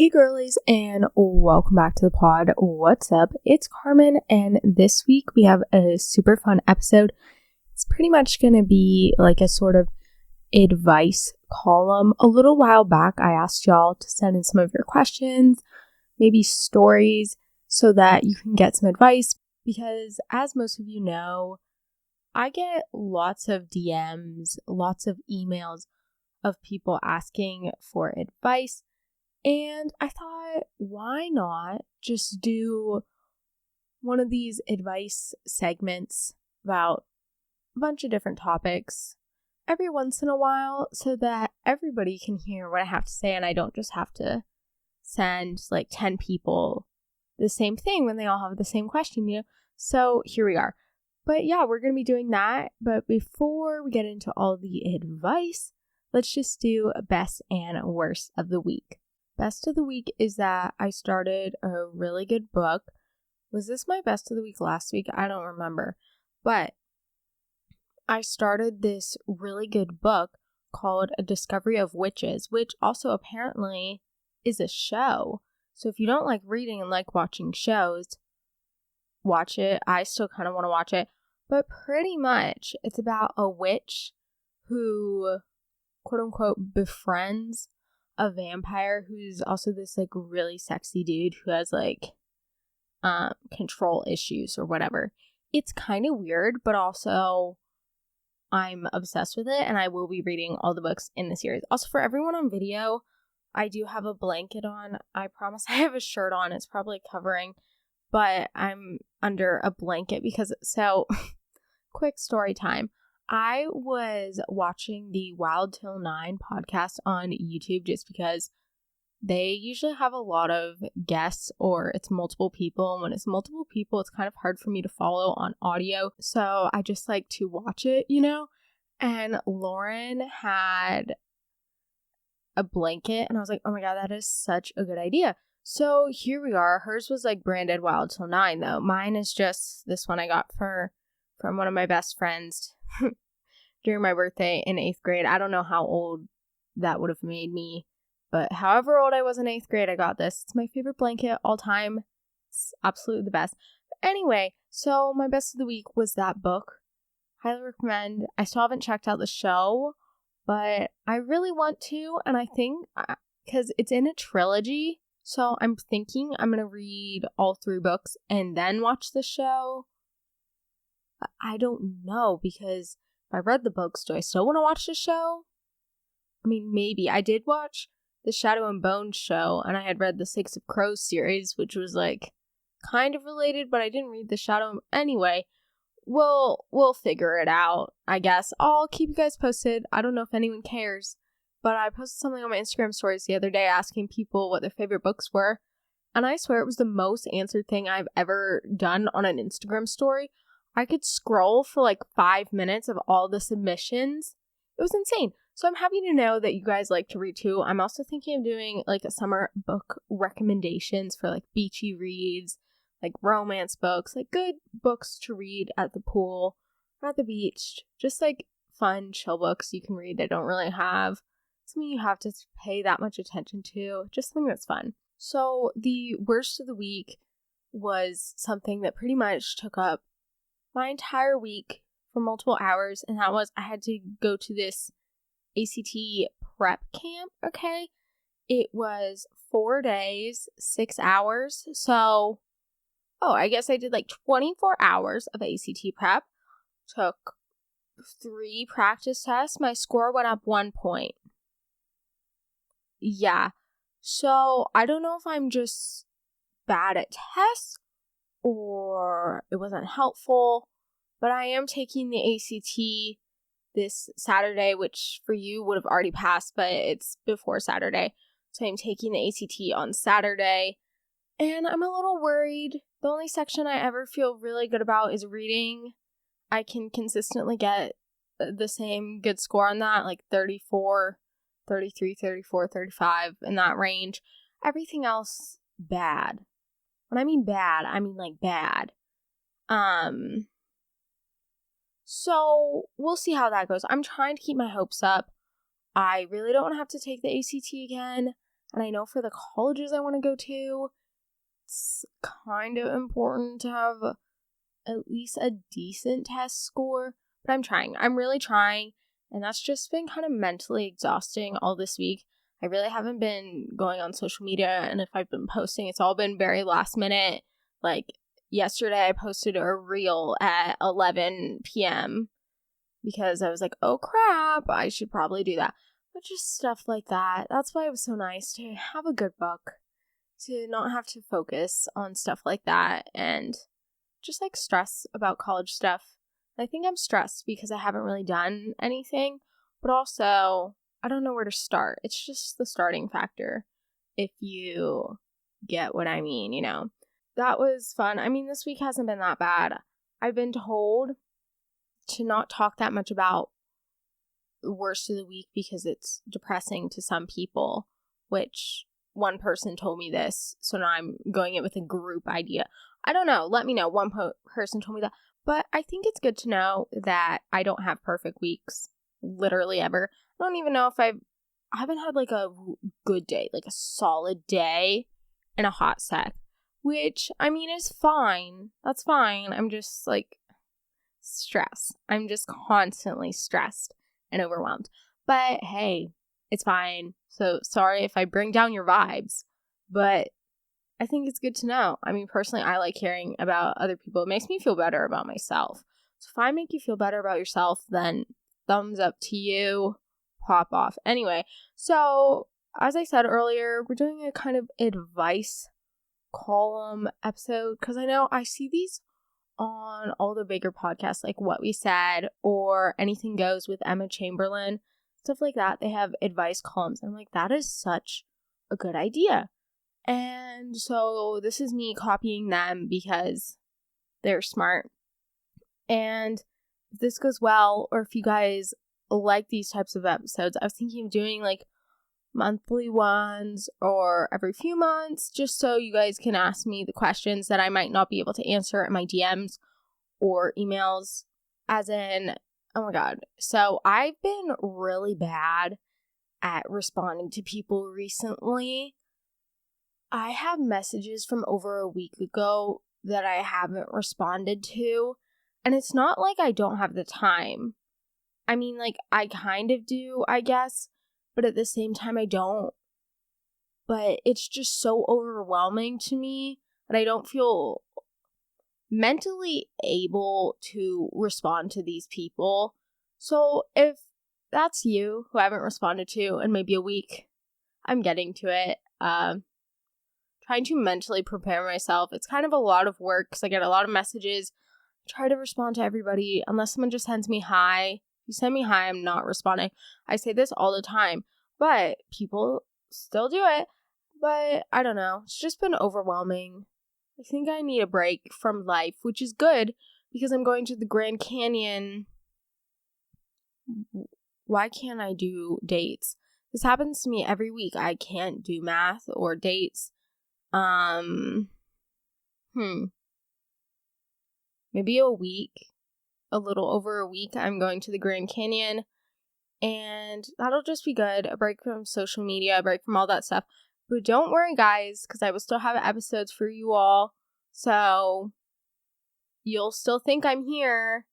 Hey girlies, and welcome back to the pod. What's up? It's Carmen, and this week we have a super fun episode. It's pretty much going to be like a sort of advice column. A little while back, I asked y'all to send in some of your questions, maybe stories, so that you can get some advice. Because as most of you know, I get lots of DMs, lots of emails of people asking for advice. And I thought, why not just do one of these advice segments about a bunch of different topics every once in a while so that everybody can hear what I have to say and I don't just have to send like 10 people the same thing when they all have the same question, you know? So here we are. But yeah, we're going to be doing that. But before we get into all the advice, let's just do best and worst of the week. Best of the week is that I started a really good book. Was this my best of the week last week? I don't remember. But I started this really good book called A Discovery of Witches, which also apparently is a show. So if you don't like reading and like watching shows, watch it. I still kind of want to watch it. But pretty much it's about a witch who, quote unquote, befriends a vampire who's also this like really sexy dude who has like control issues or whatever. It's kind of weird, but also I'm obsessed with it and I will be reading all the books in the series. Also, for everyone on video, I do have a blanket on. I promise I have a shirt on. It's probably covering, but I'm under a blanket because quick story time. I was watching the Wild Till 9 podcast on YouTube just because they usually have a lot of guests or it's multiple people. And when it's multiple people, it's kind of hard for me to follow on audio. So I just like to watch it, you know? And Lauren had a blanket and I was like, oh my God, that is such a good idea. So here we are. Hers was like branded Wild Till 9 though. Mine is just this one I got from one of my best friends during my birthday in 8th grade. I don't know how old that would have made me, but however old I was in 8th grade, I got this. It's my favorite blanket all time. It's absolutely the best. But anyway, so my best of the week was that book. Highly recommend. I still haven't checked out the show, but I really want to, and I think because it's in a trilogy, so I'm thinking I'm going to read all 3 books and then watch the show. I don't know, because if I read the books, do I still want to watch the show? I mean, maybe. I did watch the Shadow and Bone show, and I had read the Six of Crows series, which was, like, kind of related, but I didn't read the Shadow. Anyway, we'll figure it out, I guess. I'll keep you guys posted. I don't know if anyone cares, but I posted something on my Instagram stories the other day asking people what their favorite books were, and I swear it was the most answered thing I've ever done on an Instagram story. I could scroll for like 5 minutes of all the submissions. It was insane. So I'm happy to know that you guys like to read too. I'm also thinking of doing like a summer book recommendations for like beachy reads, like romance books, like good books to read at the pool or at the beach. Just like fun, chill books you can read that don't really have something you have to pay that much attention to. Just something that's fun. So the worst of the week was something that pretty much took up my entire week for multiple hours, and that was I had to go to this ACT prep camp, okay? It was 4 days, 6 hours, so, I guess I did like 24 hours of ACT prep, took 3 practice tests, my score went up 1 point. Yeah, so I don't know if I'm just bad at tests, or it wasn't helpful, but I am taking the ACT this Saturday, which for you would have already passed, but it's before Saturday. So I'm taking the ACT on Saturday, and I'm a little worried. The only section I ever feel really good about is reading. I can consistently get the same good score on that, like 34, 33, 34, 35, in that range. Everything else, bad. When I mean bad, I mean like bad. So we'll see how that goes. I'm trying to keep my hopes up. I really don't want to have to take the ACT again. And I know for the colleges I want to go to, it's kind of important to have at least a decent test score. But I'm trying. I'm really trying. And that's just been kind of mentally exhausting all this week. I really haven't been going on social media. And if I've been posting, it's all been very last minute. Like yesterday, I posted a reel at 11 p.m. because I was like, oh crap, I should probably do that. But just stuff like that. That's why it was so nice to have a good book, to not have to focus on stuff like that and just like stress about college stuff. I think I'm stressed because I haven't really done anything, but also I don't know where to start. It's just the starting factor, if you get what I mean, you know. That was fun. I mean, this week hasn't been that bad. I've been told to not talk that much about the worst of the week because it's depressing to some people, which one person told me this, so now I'm going it with a group idea. I don't know. Let me know. One person told me that. But I think it's good to know that I don't have perfect weeks, literally ever. I don't even know if I haven't had like a good day, like a solid day in a hot sec, which I mean is fine. That's fine. I'm just like stressed. I'm just constantly stressed and overwhelmed. But hey, it's fine. So sorry if I bring down your vibes, but I think it's good to know. I mean, personally, I like hearing about other people. It makes me feel better about myself. So if I make you feel better about yourself, then thumbs up to you. Pop off. Anyway, so as I said earlier, we're doing a kind of advice column episode because I know I see these on all the bigger podcasts, like What We Said or Anything Goes with Emma Chamberlain, stuff like that. They have advice columns. And I'm like, that is such a good idea. And so this is me copying them because they're smart. And if this goes well, or if you guys like these types of episodes, I was thinking of doing like monthly ones or every few months, just so you guys can ask me the questions that I might not be able to answer in my DMs or emails. As in, oh my god. So I've been really bad at responding to people recently. I have messages from over a week ago that I haven't responded to, and it's not like I don't have the time. I mean, like, I kind of do, I guess, but at the same time, I don't. But it's just so overwhelming to me that I don't feel mentally able to respond to these people. So if that's you who I haven't responded to in maybe a week, I'm getting to it. Trying to mentally prepare myself. It's kind of a lot of work because I get a lot of messages. I try to respond to everybody unless someone just sends me hi. If you send me hi, I'm not responding. I say this all the time, but people still do it. But I don't know. It's just been overwhelming. I think I need a break from life, which is good because I'm going to the Grand Canyon. Why can't I do dates? This happens to me every week. I can't do math or dates. Maybe a week, a little over a week, I'm going to the Grand Canyon, and that'll just be good. A break from social media, a break from all that stuff. But don't worry, guys, because I will still have episodes for you all, so you'll still think I'm here,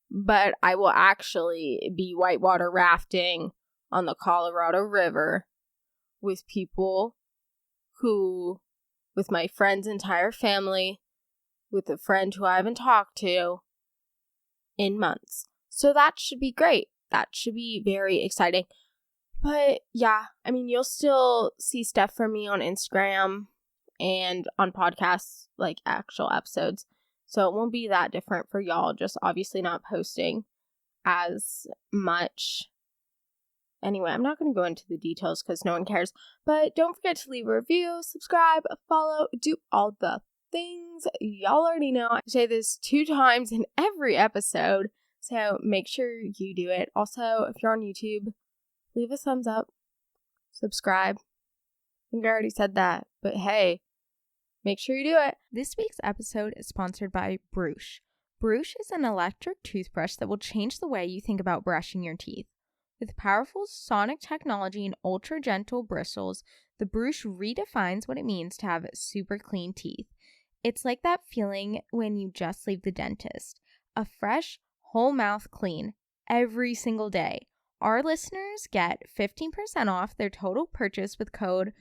but I will actually be whitewater rafting on the Colorado River with people with my friend's entire family, with a friend who I haven't talked to in months. So that should be great. That should be very exciting. But yeah, I mean, you'll still see stuff from me on Instagram and on podcasts, like actual episodes. So it won't be that different for y'all, just obviously not posting as much. Anyway, I'm not going to go into the details because no one cares. But don't forget to leave a review, subscribe, follow, do all the things. Y'all already know I say this 2 times in every episode. So make sure you do it. Also, if you're on YouTube, leave a thumbs up, subscribe. I think I already said that. But hey, make sure you do it. This week's episode is sponsored by Brush. Brush is an electric toothbrush that will change the way you think about brushing your teeth. With powerful sonic technology and ultra-gentle bristles, The brush redefines what it means to have super clean teeth. It's like that feeling when you just leave the dentist. A fresh, whole mouth clean every single day. Our listeners get 15% off their total purchase with code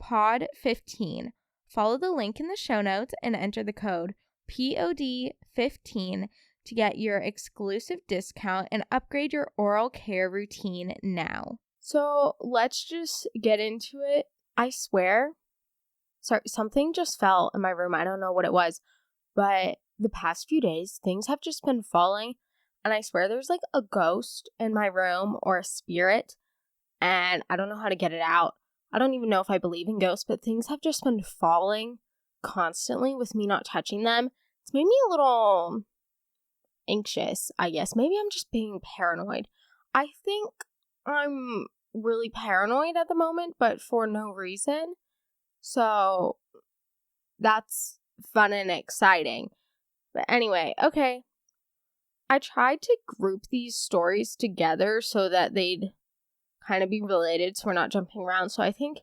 POD15. Follow the link in the show notes and enter the code POD15 to get your exclusive discount and upgrade your oral care routine now. So let's just get into it. I swear, sorry, something just fell in my room. I don't know what it was, but the past few days, things have just been falling, and I swear there's like a ghost in my room or a spirit, and I don't know how to get it out. I don't even know if I believe in ghosts, but things have just been falling constantly with me not touching them. It's made me a little anxious, I guess. Maybe I'm just being paranoid. I think I'm really paranoid at the moment, but for no reason. So that's fun and exciting. But anyway, okay. I tried to group these stories together so that they'd kind of be related so we're not jumping around. So I think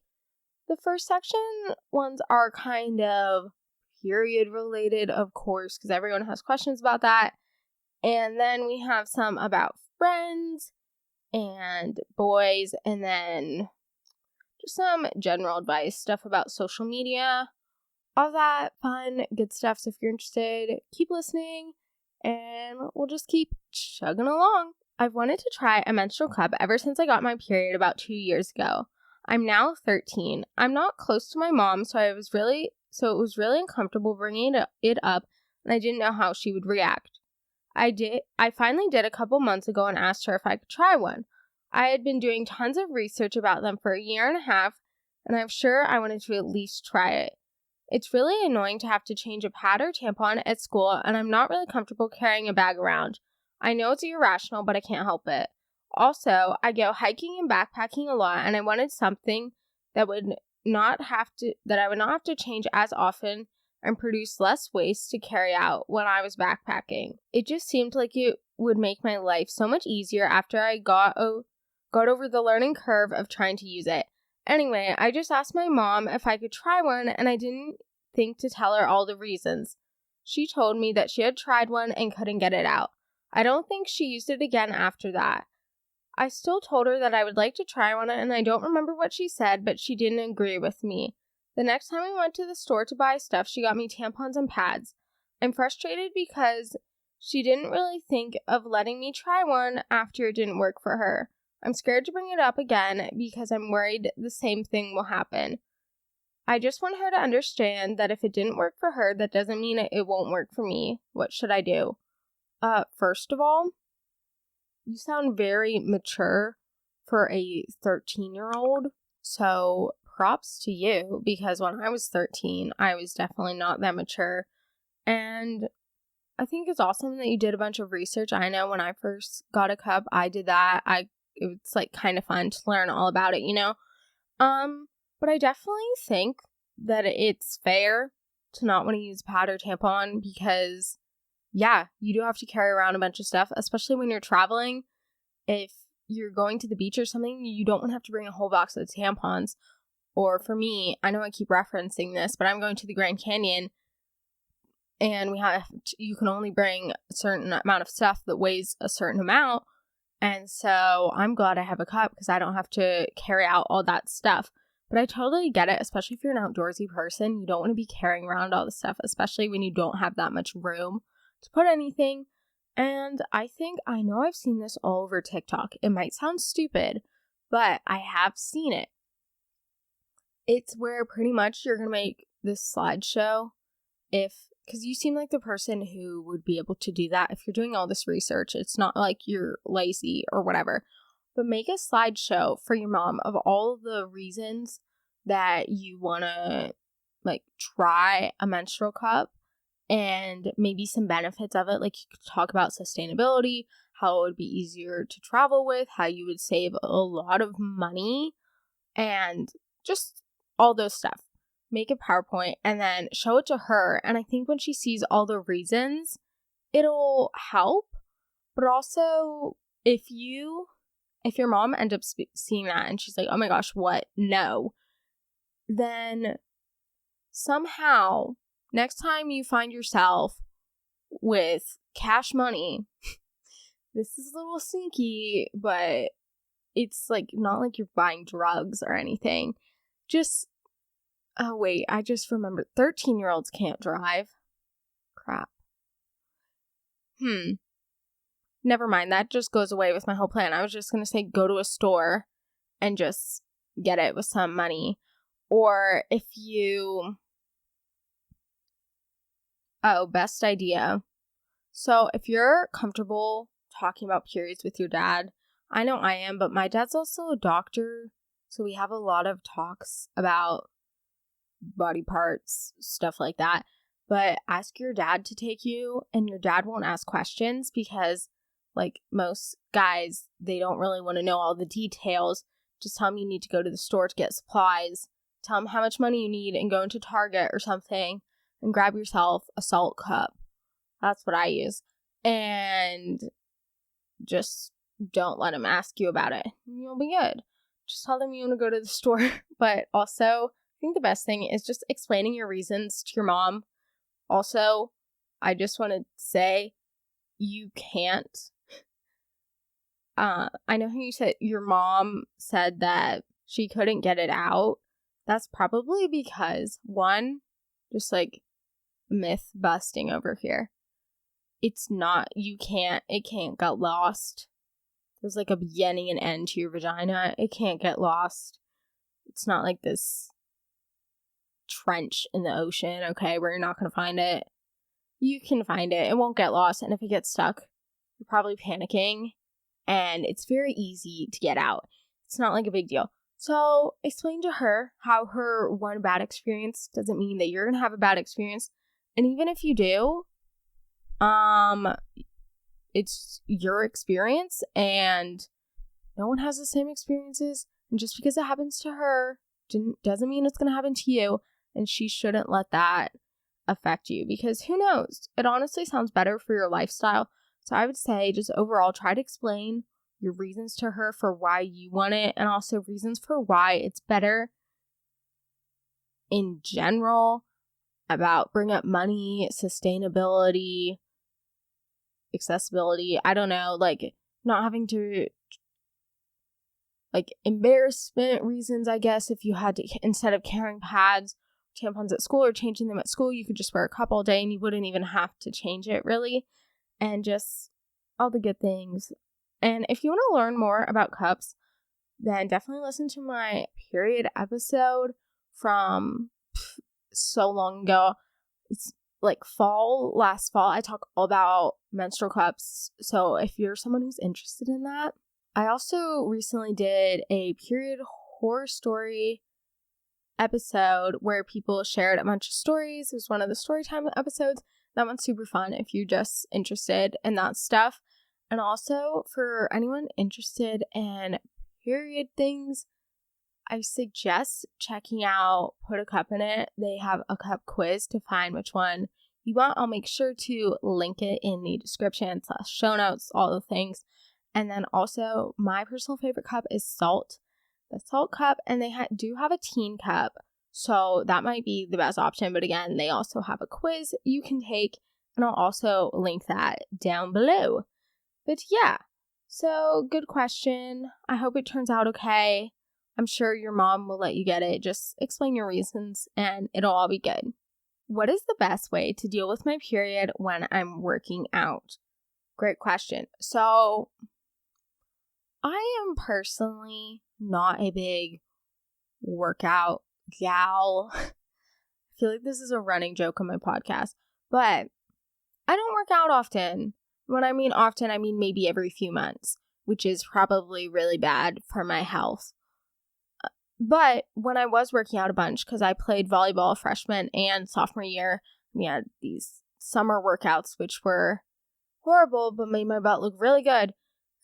the first section ones are kind of period related, of course, because everyone has questions about that. And then we have some about friends and boys, and then just some general advice, stuff about social media, all that fun, good stuff. So if you're interested, keep listening, and we'll just keep chugging along. I've wanted to try a menstrual cup ever since I got my period about 2 years ago. I'm now 13. I'm not close to my mom, so it was really uncomfortable bringing it up, and I didn't know how she would react. I finally did a couple months ago and asked her if I could try one. I had been doing tons of research about them for a year and a half, and I'm sure I wanted to at least try it. It's really annoying to have to change a pad or tampon at school, and I'm not really comfortable carrying a bag around. I know it's irrational, but I can't help it. Also, I go hiking and backpacking a lot, and I wanted something that I would not have to change as often and produce less waste to carry out when I was backpacking. It just seemed like it would make my life so much easier after I got over the learning curve of trying to use it. Anyway, I just asked my mom if I could try one, and I didn't think to tell her all the reasons. She told me that she had tried one and couldn't get it out. I don't think she used it again after that. I still told her that I would like to try one, and I don't remember what she said, but she didn't agree with me. The next time we went to the store to buy stuff, she got me tampons and pads. I'm frustrated because she didn't really think of letting me try one after it didn't work for her. I'm scared to bring it up again because I'm worried the same thing will happen. I just want her to understand that if it didn't work for her, that doesn't mean it won't work for me. What should I do? First of all, you sound very mature for a 13-year-old. So props to you, because when I was 13, I was definitely not that mature. And I think it's awesome that you did a bunch of research. I know when I first got a cup, I did that. It's like kind of fun to learn all about it, you know? But I definitely think that it's fair to not want to use pad or tampon because, yeah, you do have to carry around a bunch of stuff, especially when you're traveling. If you're going to the beach or something, you don't want to have to bring a whole box of tampons. Or for me, I know I keep referencing this, but I'm going to the Grand Canyon, and you can only bring a certain amount of stuff that weighs a certain amount. And so I'm glad I have a cup because I don't have to carry out all that stuff. But I totally get it, especially if you're an outdoorsy person. You don't want to be carrying around all the stuff, especially when you don't have that much room to put anything. And I know I've seen this all over TikTok. It might sound stupid, but I have seen it. It's where pretty much you're going to make this slideshow because you seem like the person who would be able to do that if you're doing all this research. It's not like you're lazy or whatever. But make a slideshow for your mom of all the reasons that you want to try a menstrual cup and maybe some benefits of it. Like you could talk about sustainability, how it would be easier to travel with, how you would save a lot of money, and just all those stuff. Make a PowerPoint and then show it to her. And I think when she sees all the reasons, it'll help. But also, if your mom ends up seeing that and she's like, oh my gosh, what? No. then somehow next time you find yourself with cash money, this is a little sneaky, but it's like not like you're buying drugs or anything. Just, oh wait, I just remembered 13-year-olds can't drive. Crap. Never mind, that just goes away with my whole plan. I was just going to say go to a store and just get it with some money. Or if you... Oh, best idea. So if you're comfortable talking about periods with your dad, I know I am, but my dad's also a doctor, so we have a lot of talks about body parts, stuff like that. But ask your dad to take you, and your dad won't ask questions because, like most guys, they don't really want to know all the details. Just tell him you need to go to the store to get supplies. Tell him how much money you need and go into Target or something and grab yourself a salt cup. That's what I use. And just don't let him ask you about it. You'll be good. Just tell them you want to go to the store. But also, I think the best thing is just explaining your reasons to your mom. Also, I just want to say you can't. I know how you said your mom said that she couldn't get it out. That's probably because, one, just like myth busting over here. It's not, it can't get lost. There's like a beginning and end to your vagina. It can't get lost. It's not like this trench in the ocean, okay, where you're not going to find it. You can find it. It won't get lost. And if it gets stuck, you're probably panicking. And it's very easy to get out. It's not like a big deal. So explain to her how her one bad experience doesn't mean that you're going to have a bad experience. And even if you do, it's your experience and no one has the same experiences. And just because it happens to her doesn't mean it's going to happen to you. And she shouldn't let that affect you because who knows? It honestly sounds better for your lifestyle. So I would say just overall try to explain your reasons to her for why you want it and also reasons for why it's better in general about bring up money, sustainability, accessibility. I don't know, like not having to like embarrassment reasons, I guess, if you had to, instead of carrying pads, tampons at school or changing them at school, you could just wear a cup all day and you wouldn't even have to change it really. And just all the good things. And if you want to learn more about cups, then definitely listen to my period episode from so long ago. It's like last fall. I talk all about menstrual cups. So if you're someone who's interested in that, I also recently did a period horror story episode where people shared a bunch of stories. It was one of the story time episodes. That one's super fun if you're just interested in that stuff. And also for anyone interested in period things, I suggest checking out Put a Cup in It. They have a cup quiz to find which one you want. I'll make sure to link it in the description / show notes, all the things. And then also my personal favorite cup is Salt. The Salt cup, and they do have a teen cup. So that might be the best option. But again, they also have a quiz you can take. And I'll also link that down below. But yeah, so good question. I hope it turns out okay. I'm sure your mom will let you get it. Just explain your reasons and it'll all be good. What is the best way to deal with my period when I'm working out? Great question. So I am personally not a big workout gal. I feel like this is a running joke on my podcast, but I don't work out often. When I mean often, I mean maybe every few months, which is probably really bad for my health. But when I was working out a bunch, because I played volleyball freshman and sophomore year, we had these summer workouts, which were horrible, but made my butt look really good.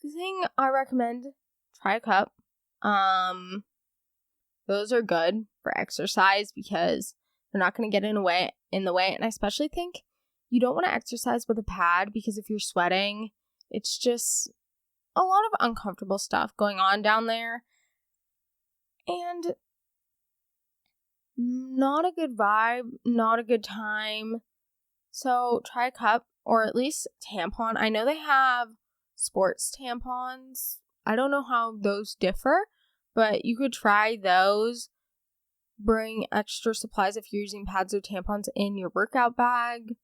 The thing I recommend, try a cup. Those are good for exercise because they're not going to get in the way. And I especially think you don't want to exercise with a pad because if you're sweating, it's just a lot of uncomfortable stuff going on down there. And Not a good vibe, not a good time. So try a cup or at least tampon. I know they have sports tampons. I don't know how those differ, but you could try those. Bring extra supplies if you're using pads or tampons in your workout bag.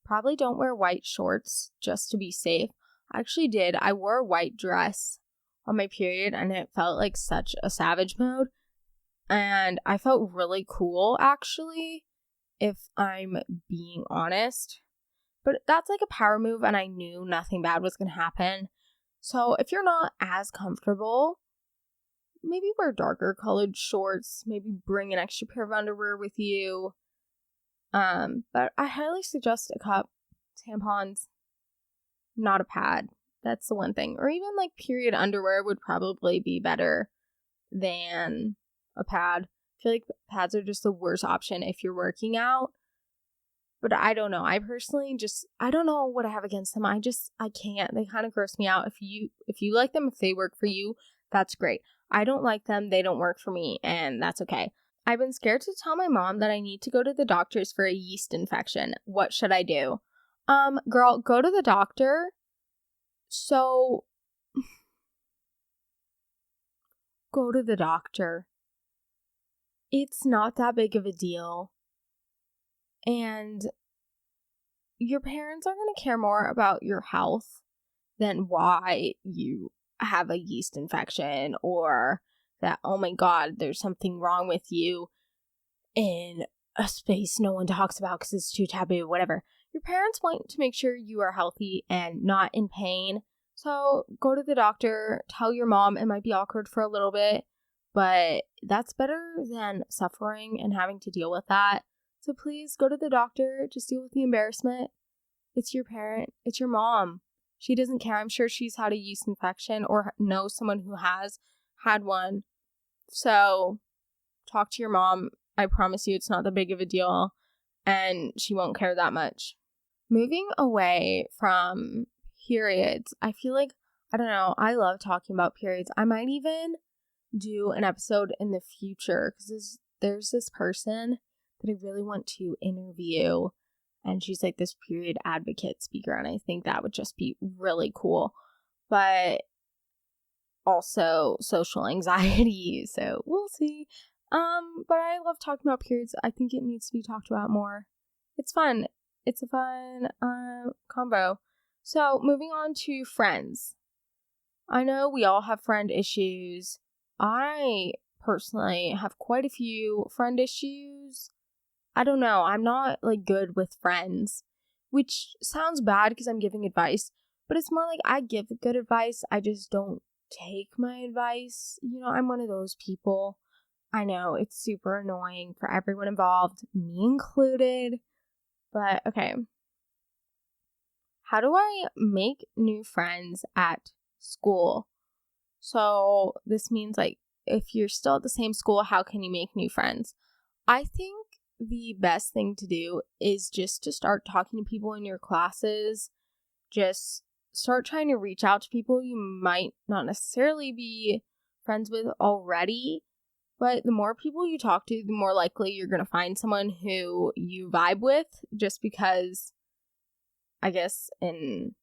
Probably don't wear white shorts just to be safe. I actually did. I wore a white dress on my period and it felt like such a savage mode. And I felt really cool, actually, if I'm being honest. But that's like a power move and I knew nothing bad was going to happen. So if you're not as comfortable, maybe wear darker colored shorts. Maybe bring an extra pair of underwear with you. But I highly suggest a cup, tampons, not a pad. That's the one thing. Or even like period underwear would probably be better than a pad. I feel like pads are just the worst option if you're working out. But I don't know. I personally I don't know what I have against them. I can't. They kind of gross me out. If you like them, if they work for you, that's great. I don't like them. They don't work for me, and that's okay. I've been scared to tell my mom that I need to go to the doctors for a yeast infection. What should I do? Girl, go to the doctor. So, go to the doctor. It's not that big of a deal. And your parents are going to care more about your health than why you have a yeast infection or that, oh my God, there's something wrong with you in a space no one talks about because it's too taboo, whatever. Your parents want to make sure you are healthy and not in pain. So go to the doctor, tell your mom. It might be awkward for a little bit, but that's better than suffering and having to deal with that. So please go to the doctor, just deal with the embarrassment. It's your parent, it's your mom. She doesn't care. I'm sure she's had a yeast infection or knows someone who has had one. So talk to your mom. I promise you it's not that big of a deal and she won't care that much. Moving away from periods, I feel like, I don't know, I love talking about periods. I might even do an episode in the future because there's this person that I really want to interview, and she's like this period advocate speaker, and I think that would just be really cool. But also social anxiety, so we'll see. But I love talking about periods. I think it needs to be talked about more. It's fun. It's a fun combo. So moving on to friends. I know we all have friend issues. I personally have quite a few friend issues. I don't know. I'm not like good with friends, which sounds bad because I'm giving advice, but it's more like I give good advice. I just don't take my advice. You know, I'm one of those people. I know it's super annoying for everyone involved, me included, but okay. How do I make new friends at school? So this means like if you're still at the same school, how can you make new friends? I think the best thing to do is just to start talking to people in your classes. Just start trying to reach out to people you might not necessarily be friends with already. But the more people you talk to, the more likely you're going to find someone who you vibe with, just because, I guess, in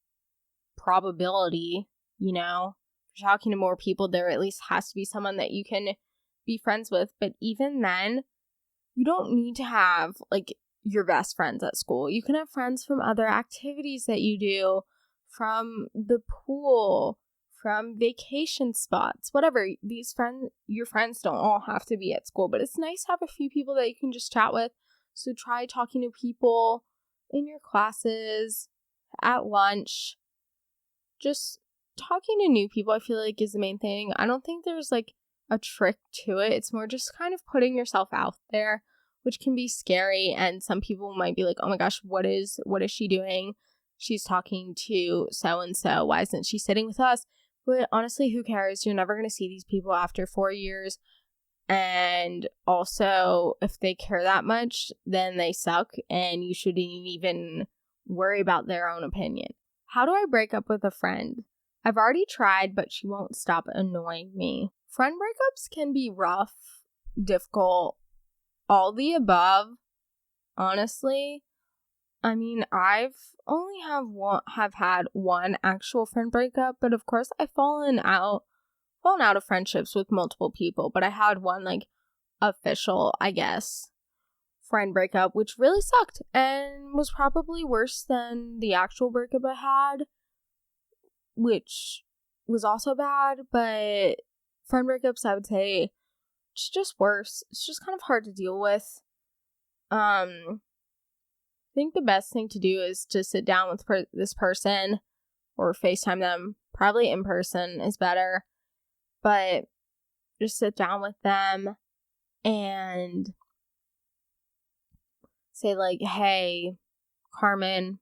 probability, you know, if you're talking to more people, there at least has to be someone that you can be friends with. But even then, you don't need to have, like, your best friends at school. You can have friends from other activities that you do, from the pool, from vacation spots, whatever. Your friends don't all have to be at school, but it's nice to have a few people that you can just chat with. So try talking to people in your classes, at lunch. Just talking to new people, I feel like, is the main thing. I don't think there's like a trick to it. It's more just kind of putting yourself out there, which can be scary. And some people might be like, oh my gosh, what is she doing? She's talking to so-and-so. Why isn't she sitting with us? But honestly, who cares? You're never going to see these people after 4 years. And also, if they care that much, then they suck and you shouldn't even worry about their own opinion. How do I break up with a friend? I've already tried, but she won't stop annoying me. Friend breakups can be rough, difficult, all the above, honestly. I mean, I've only have had one actual friend breakup, but of course I've fallen out of friendships with multiple people, but I had one like official, I guess, friend breakup, which really sucked and was probably worse than the actual breakup I had, which was also bad. But friend breakups, I would say, it's just worse. It's just kind of hard to deal with. I think the best thing to do is to sit down with this person or FaceTime them. Probably in person is better, but just sit down with them and say like, hey, Carmen,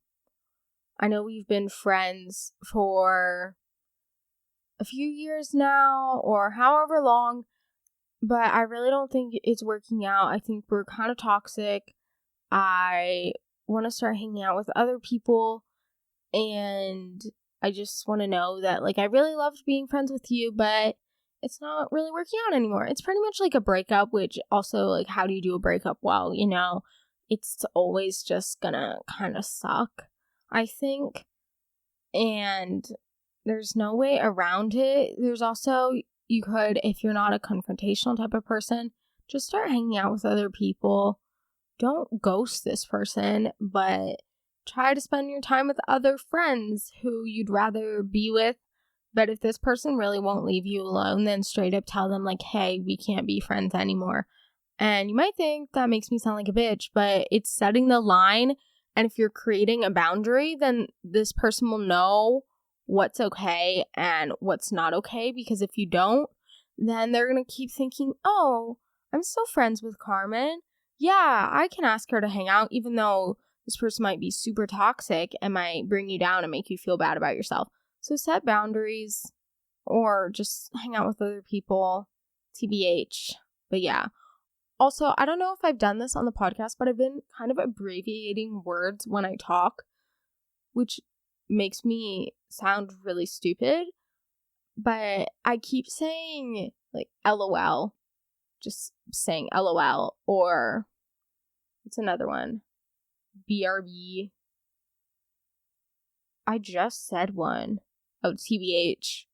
I know we've been friends for a few years now or however long, but I really don't think it's working out. I think we're kind of toxic. I want to start hanging out with other people, and I just want to know that, like, I really loved being friends with you, but it's not really working out anymore. It's pretty much like a breakup, which also, like, how do you do a breakup well, you know? It's always just gonna kind of suck, I think. And there's no way around it. There's also, you could, if you're not a confrontational type of person, just start hanging out with other people. Don't ghost this person, but try to spend your time with other friends who you'd rather be with. But if this person really won't leave you alone, then straight up tell them, like, hey, we can't be friends anymore. And you might think that makes me sound like a bitch, but it's setting the line. And if you're creating a boundary, then this person will know what's okay and what's not okay. Because if you don't, then they're going to keep thinking, oh, I'm still friends with Carmen. Yeah, I can ask her to hang out, even though this person might be super toxic and might bring you down and make you feel bad about yourself. So set boundaries or just hang out with other people, TBH. But yeah. Also, I don't know if I've done this on the podcast, but I've been kind of abbreviating words when I talk, which makes me sound really stupid. But I keep saying, like, LOL. Just saying LOL. Or, what's another one? BRB. I just said one. Oh, TBH.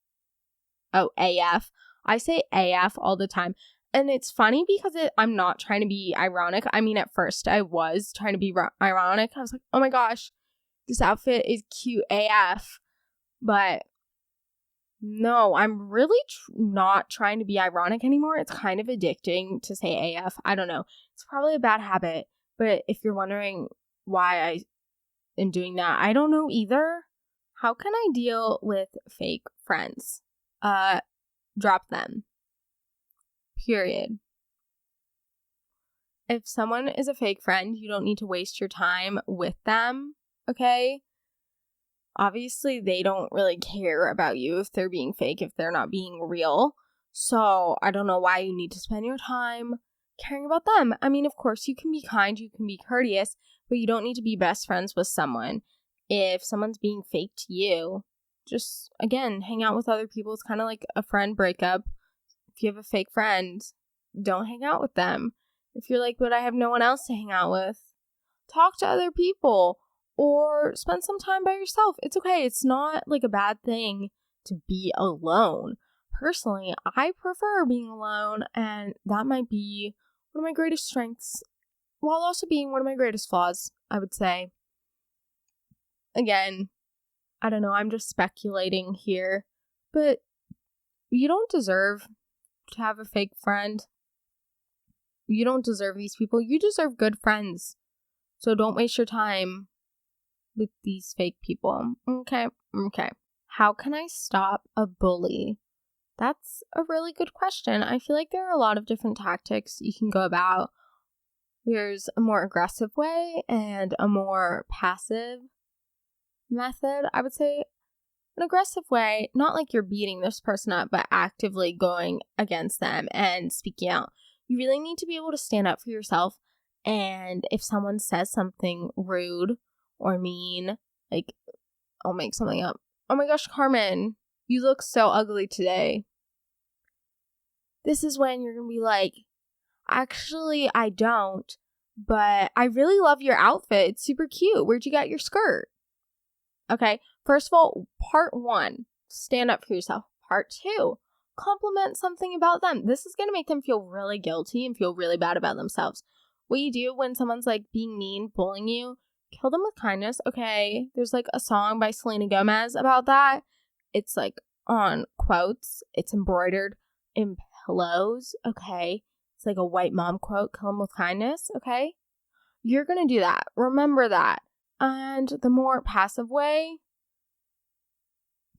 Oh, AF. I say AF all the time. And it's funny because I'm not trying to be ironic. I mean, at first I was trying to be ironic. I was like, oh my gosh, this outfit is cute AF. But no, I'm really not trying to be ironic anymore. It's kind of addicting to say AF. I don't know. It's probably a bad habit. But if you're wondering why I am doing that, I don't know either. How can I deal with fake friends? Drop them. Period. If someone is a fake friend, you don't need to waste your time with them, okay? Obviously, they don't really care about you if they're being fake, if they're not being real. So, I don't know why you need to spend your time caring about them. I mean, of course, you can be kind, you can be courteous, but you don't need to be best friends with someone. If someone's being fake to you, just, again, hang out with other people. It's kind of like a friend breakup. If you have a fake friend, don't hang out with them. If you're like, but I have no one else to hang out with, talk to other people or spend some time by yourself. It's okay. It's not like a bad thing to be alone. Personally, I prefer being alone, and that might be one of my greatest strengths, while also being one of my greatest flaws, I would say. Again, I don't know, I'm just speculating here, but you don't deserve to have a fake friend. You don't deserve these people. You deserve good friends. So don't waste your time with these fake people. Okay. How can I stop a bully? That's a really good question. I feel like there are a lot of different tactics you can go about. There's a more aggressive way and a more passive method. I would say an aggressive way, not like you're beating this person up, but actively going against them and speaking out. You really need to be able to stand up for yourself. And if someone says something rude or mean, like, I'll make something up. Oh my gosh, Carmen, you look so ugly today. This is when you're going to be like, actually, I don't, but I really love your outfit. It's super cute. Where'd you get your skirt? Okay, first of all, part 1, stand up for yourself. Part 2, compliment something about them. This is going to make them feel really guilty and feel really bad about themselves. What you do when someone's like being mean, bullying you, kill them with kindness. Okay, there's like a song by Selena Gomez about that. It's like on quotes. It's embroidered in pillows. Okay, it's like a white mom quote, kill them with kindness. Okay, you're going to do that. Remember that. And the more passive way,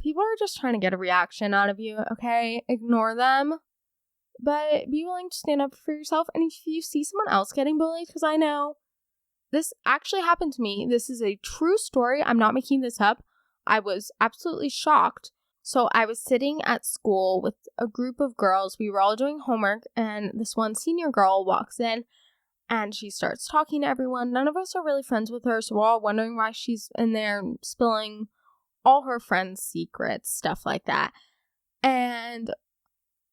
people are just trying to get a reaction out of you, okay? Ignore them. But be willing to stand up for yourself. And if you see someone else getting bullied, because I know this actually happened to me. This is a true story. I'm not making this up. I was absolutely shocked. So I was sitting at school with a group of girls. We were all doing homework. And this one senior girl walks in. And she starts talking to everyone. None of us are really friends with her, so we're all wondering why she's in there spilling all her friends' secrets, stuff like that. And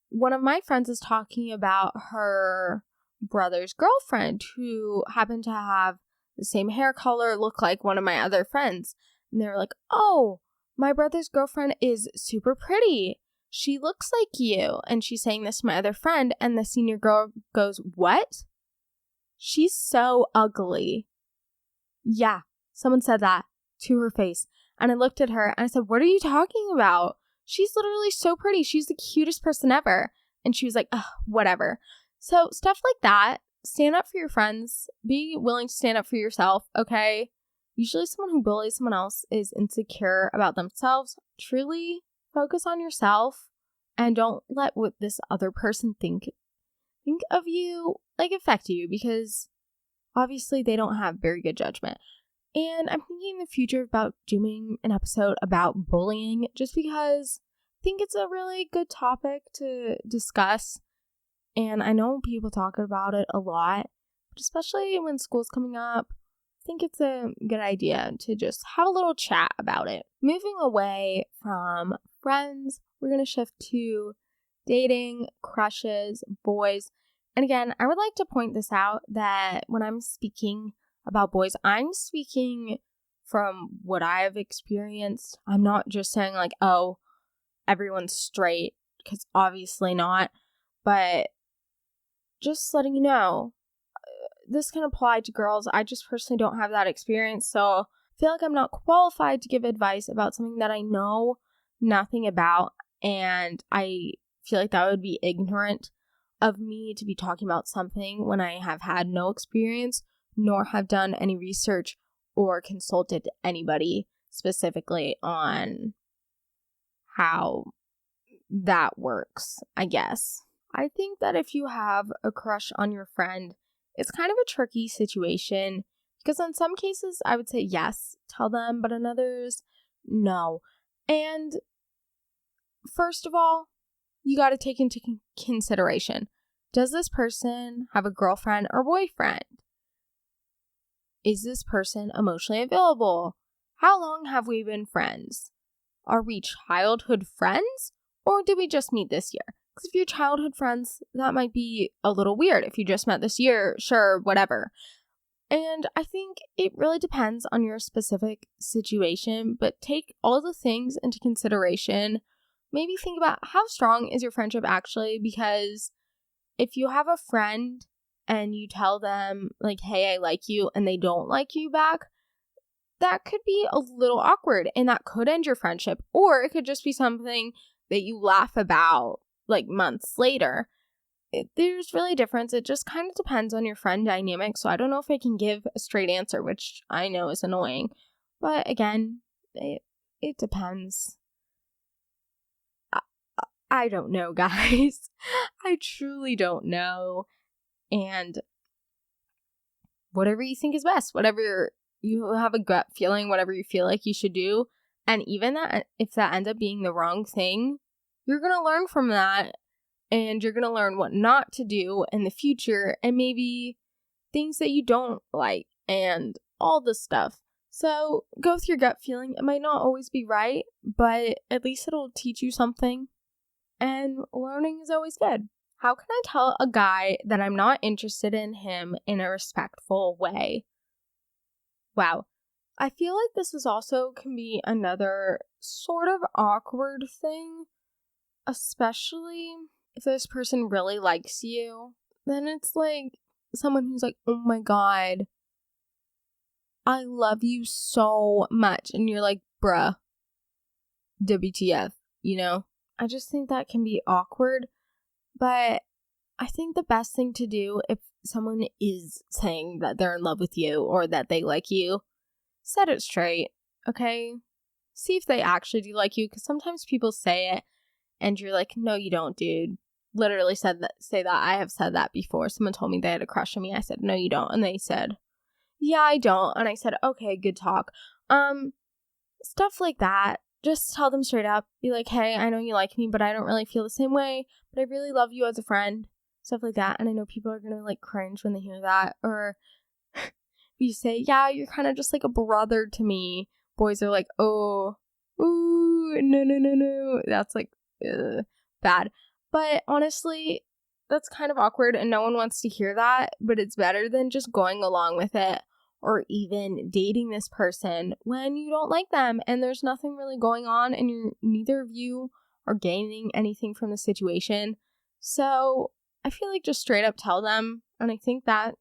one of my friends is talking about her brother's girlfriend, who happened to have the same hair color, look like one of my other friends. And they were like, oh, my brother's girlfriend is super pretty. She looks like you. And she's saying this to my other friend, and the senior girl goes, what? She's so ugly. Yeah, someone said that to her face. And I looked at her and I said, what are you talking about? She's literally so pretty. She's the cutest person ever. And she was like, ugh, whatever. So stuff like that. Stand up for your friends. Be willing to stand up for yourself, okay? Usually someone who bullies someone else is insecure about themselves. Truly focus on yourself and don't let what this other person think of you, like, affect you, because obviously they don't have very good judgment. And I'm thinking in the future about doing an episode about bullying, just because I think it's a really good topic to discuss. And I know people talk about it a lot, but especially when school's coming up, I think it's a good idea to just have a little chat about it. Moving away from friends, we're going to shift to dating, crushes, boys. And again, I would like to point this out that when I'm speaking about boys, I'm speaking from what I've experienced. I'm not just saying like, oh, everyone's straight, because obviously not. But just letting you know, this can apply to girls. I just personally don't have that experience. So I feel like I'm not qualified to give advice about something that I know nothing about. And I feel like that would be ignorant of me to be talking about something when I have had no experience, nor have done any research or consulted anybody specifically on how that works, I guess. I think that if you have a crush on your friend, it's kind of a tricky situation, because in some cases I would say yes, tell them, but in others, no. And first of all, you got to take into consideration, does this person have a girlfriend or boyfriend? Is this person emotionally available? How long have we been friends? Are we childhood friends, or did we just meet this year? Because if you're childhood friends, that might be a little weird. If you just met this year, sure, whatever. And I think it really depends on your specific situation, but take all the things into consideration. Maybe think about how strong is your friendship actually, because if you have a friend and you tell them like, hey, I like you, and they don't like you back, that could be a little awkward, and that could end your friendship. Or it could just be something that you laugh about like months later. There's really a difference. It just kind of depends on your friend dynamic. So I don't know if I can give a straight answer, which I know is annoying. But again, it depends. I don't know, guys. I truly don't know. And whatever you think is best, whatever you have a gut feeling, whatever you feel like you should do. And even that, if that ends up being the wrong thing, you're going to learn from that, and you're going to learn what not to do in the future, and maybe things that you don't like, and all this stuff. So go with your gut feeling. It might not always be right, but at least it'll teach you something. And learning is always good. How can I tell a guy that I'm not interested in him in a respectful way? Wow. I feel like this is also can be another sort of awkward thing, especially if this person really likes you. Then it's like someone who's like, oh my God, I love you so much. And you're like, bruh, WTF, you know? I just think that can be awkward. But I think the best thing to do if someone is saying that they're in love with you or that they like you, set it straight, okay? See if they actually do like you, because sometimes people say it and you're like, no, you don't, dude. Literally say that. I have said that before. Someone told me they had a crush on me. I said, no, you don't. And they said, yeah, I don't. And I said, okay, good talk. Stuff like that. Just tell them straight up. Be like, hey, I know you like me, but I don't really feel the same way. But I really love you as a friend. Stuff like that. And I know people are gonna like cringe when they hear that. Or you say, yeah, you're kind of just like a brother to me. Boys are like, oh, ooh, no. That's like bad. But honestly, that's kind of awkward and no one wants to hear that. But it's better than just going along with it or even dating this person when you don't like them and there's nothing really going on and neither of you are gaining anything from the situation. So I feel like just straight up tell them. And I think that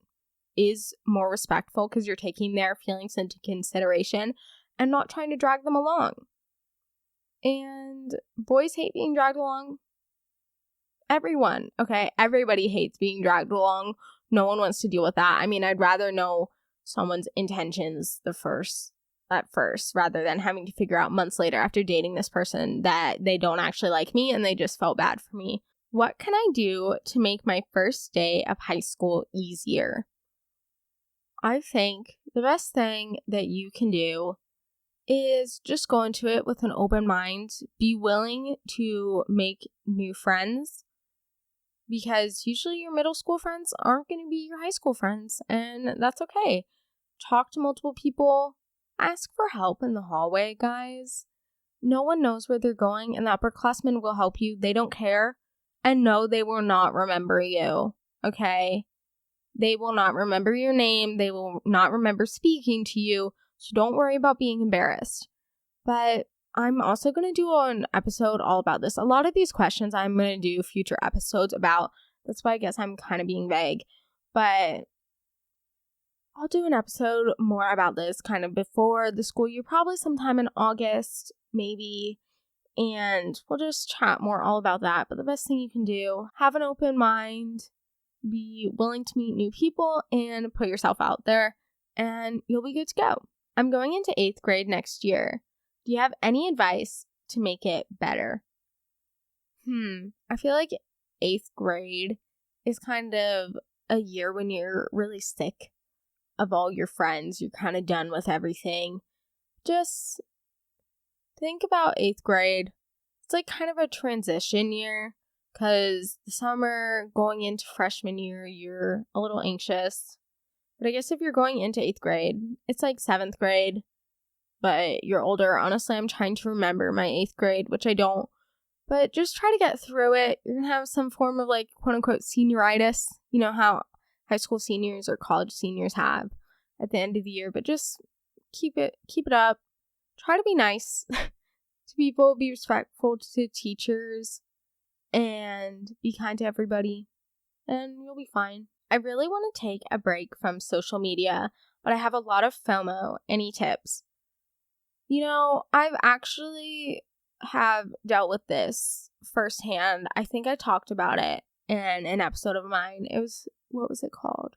is more respectful because you're taking their feelings into consideration and not trying to drag them along. And boys hate being dragged along. Everyone, okay? Everybody hates being dragged along. No one wants to deal with that. I mean, I'd rather know someone's intentions at first rather than having to figure out months later after dating this person that they don't actually like me and they just felt bad for me. What can I do to make my first day of high school easier? I think the best thing that you can do is just go into it with an open mind. Be willing to make new friends because usually your middle school friends aren't going to be your high school friends, and that's okay. Talk to multiple people. Ask for help in the hallway, guys. No one knows where they're going, and the upperclassmen will help you. They don't care. And no, they will not remember you, okay? They will not remember your name. They will not remember speaking to you. So don't worry about being embarrassed. But I'm also going to do an episode all about this. A lot of these questions I'm going to do future episodes about. That's why I guess I'm kind of being vague. But I'll do an episode more about this kind of before the school year, probably sometime in August, maybe. And we'll just chat more all about that. But the best thing you can do, have an open mind, be willing to meet new people, and put yourself out there, and you'll be good to go. I'm going into 8th grade next year. Do you have any advice to make it better? I feel like 8th grade is kind of a year when you're really sick of all your friends. You're kind of done with everything. Just think about 8th grade. It's like kind of a transition year because the summer going into freshman year, you're a little anxious. But I guess if you're going into 8th grade, it's like 7th grade, but you're older. Honestly, I'm trying to remember my 8th grade, which I don't. But just try to get through it. You're going to have some form of like quote unquote senioritis. You know how high school seniors or college seniors have at the end of the year. But just keep it up. Try to be nice to people. Be respectful to teachers. And be kind to everybody. And you'll be fine. I really want to take a break from social media, but I have a lot of FOMO. Any tips? You know, I've actually have dealt with this firsthand. I think I talked about it in an episode of mine. What was it called?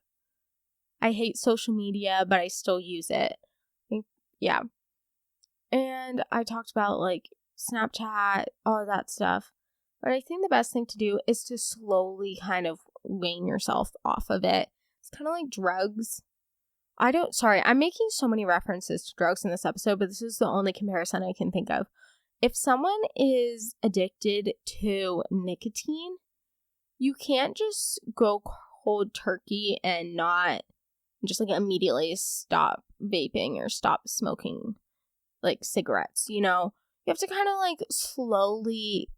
I hate social media, but I still use it. Yeah. And I talked about like Snapchat, all of that stuff. But I think the best thing to do is to slowly kind of wean yourself off of it. It's kind of like drugs. I'm making so many references to drugs in this episode, but this is the only comparison I can think of. If someone is addicted to nicotine, you can't just go cold turkey and not just like immediately stop vaping or stop smoking like cigarettes, you know? you have to kind of like slowly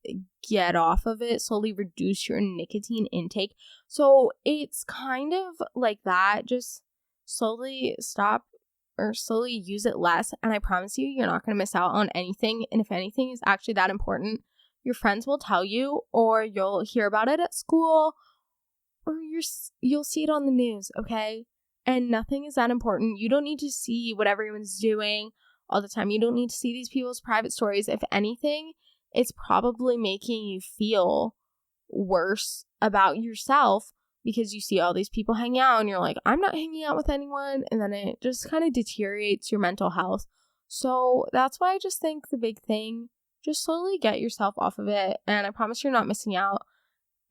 get off of it, slowly reduce your nicotine intake. So it's kind of like that. Just slowly stop or slowly use it less. And I promise you, you're not going to miss out on anything. And if anything is actually that important, your friends will tell you, or you'll hear about it at school, or you'll see it on the news, okay? And nothing is that important. You don't need to see what everyone's doing all the time. You don't need to see these people's private stories. If anything, it's probably making you feel worse about yourself because you see all these people hanging out and you're like, I'm not hanging out with anyone. And then it just kind of deteriorates your mental health. So that's why I just think the big thing, just slowly get yourself off of it. And I promise you're not missing out.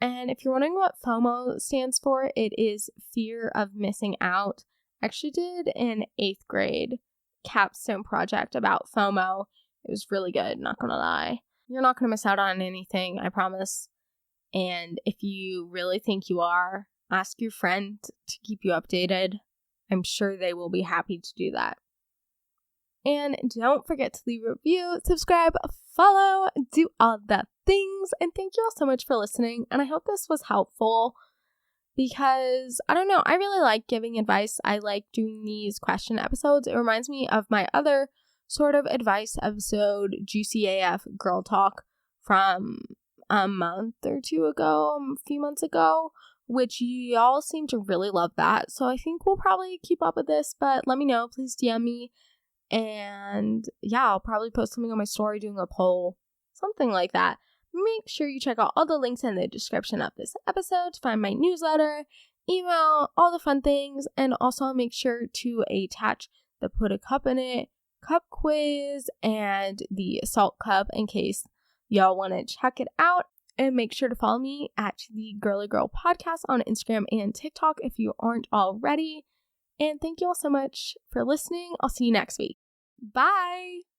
And if you're wondering what FOMO stands for, it is fear of missing out. I actually did an 8th grade capstone project about FOMO. It was really good, not gonna lie. You're not gonna miss out on anything, I promise. And if you really think you are, ask your friend to keep you updated. I'm sure they will be happy to do that. And don't forget to leave a review, subscribe, follow, do all the things. And thank you all so much for listening. And I hope this was helpful because, I don't know, I really like giving advice. I like doing these question episodes. It reminds me of my other sort of advice episode, Juicy AF Girl Talk, from a month or two ago, a few months ago, which y'all seem to really love that. So I think we'll probably keep up with this, but let me know. Please DM me. And yeah, I'll probably post something on my story doing a poll, something like that. Make sure you check out all the links in the description of this episode to find my newsletter, email, all the fun things. And also make sure to attach the Put a Cup in It cup quiz and the salt cup in case y'all want to check it out. And make sure to follow me at the Girly Girl Podcast on Instagram and TikTok if you aren't already. And thank you all so much for listening. I'll see you next week. Bye!